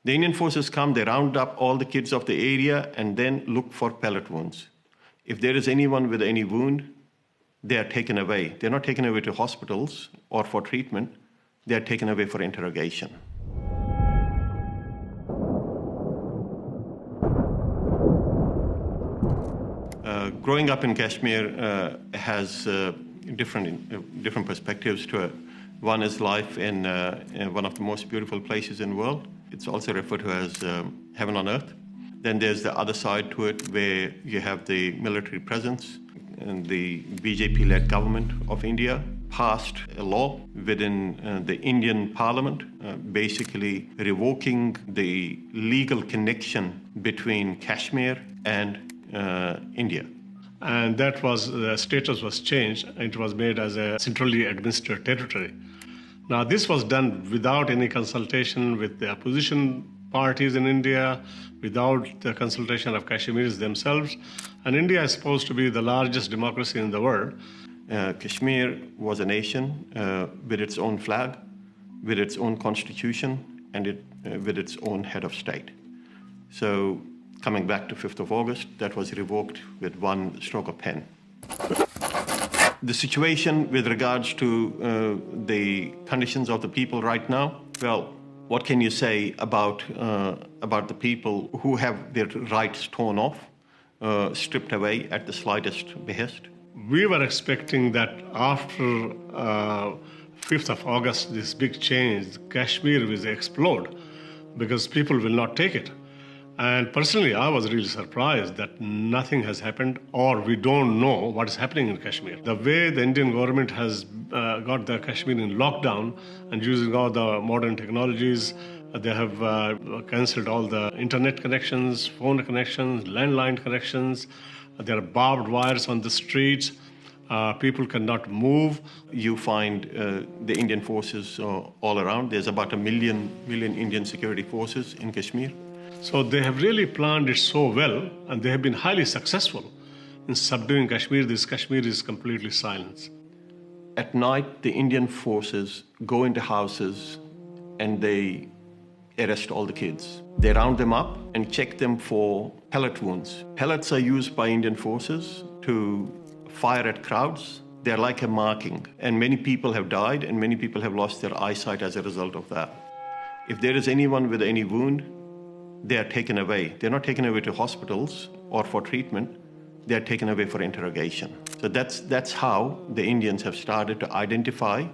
The Indian forces come, they round up all the kids of the area and then look for pellet wounds. If there is anyone with any wound, they are taken away. They're not taken away to hospitals or for treatment. They are taken away for interrogation. Growing up in Kashmir has different perspectives to it. One is life in one of the most beautiful places in the world. It's also referred to as heaven on earth. Then there's the other side to it where you have the military presence, and the BJP-led government of India passed a law within the Indian parliament, basically revoking the legal connection between Kashmir and India. And that was, the status was changed. It was made as a centrally administered territory. Now, this was done without any consultation with the opposition parties in India, without the consultation of Kashmiris themselves. And India is supposed to be the largest democracy in the world. Kashmir was a nation with its own flag, with its own constitution, and with its own head of state. So, coming back to 5th of August, that was revoked with one stroke of pen. The situation with regards to the conditions of the people right now, well, what can you say about the people who have their rights torn off, stripped away at the slightest behest? We were expecting that after 5th of August, this big change, Kashmir will explode because people will not take it. And personally, I was really surprised that nothing has happened, or we don't know what is happening in Kashmir. The way the Indian government has got the Kashmir in lockdown and using all the modern technologies, they have cancelled all the internet connections, phone connections, landline connections. There are barbed wires on the streets. People cannot move. You find the Indian forces all around. There's about a million Indian security forces in Kashmir. So they have really planned it so well, and they have been highly successful in subduing Kashmir. This Kashmir is completely silent. At night, the Indian forces go into houses and they arrest all the kids. They round them up and check them for pellet wounds. Pellets are used by Indian forces to fire at crowds. They're like a marking, and many people have died and many people have lost their eyesight as a result of that. If there is anyone with any wound, they are taken away. They're not taken away to hospitals or for treatment. They are taken away for interrogation. So that's how the Indians have started to identify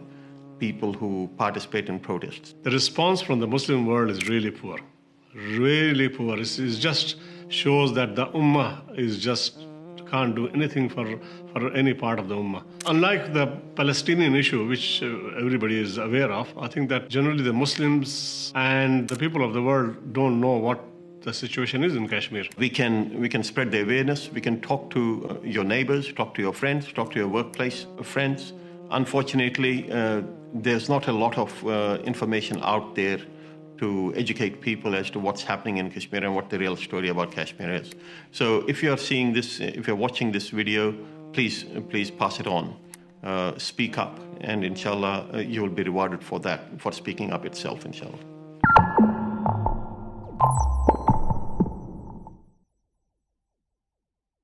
people who participate in protests. The response from the Muslim world is really poor. Really poor. It just shows that the Ummah is just can't do anything for any part of the Ummah. Unlike the Palestinian issue, which everybody is aware of, I think that generally the Muslims and the people of the world don't know what the situation is in Kashmir. We can spread the awareness. We can talk to your neighbors, talk to your friends, talk to your workplace friends. Unfortunately, there's not a lot of information out there to educate people as to what's happening in Kashmir and what the real story about Kashmir is. So if you're seeing this, if you're watching this video, please pass it on. Speak up, and inshallah, you will be rewarded for that, for speaking up itself, inshallah.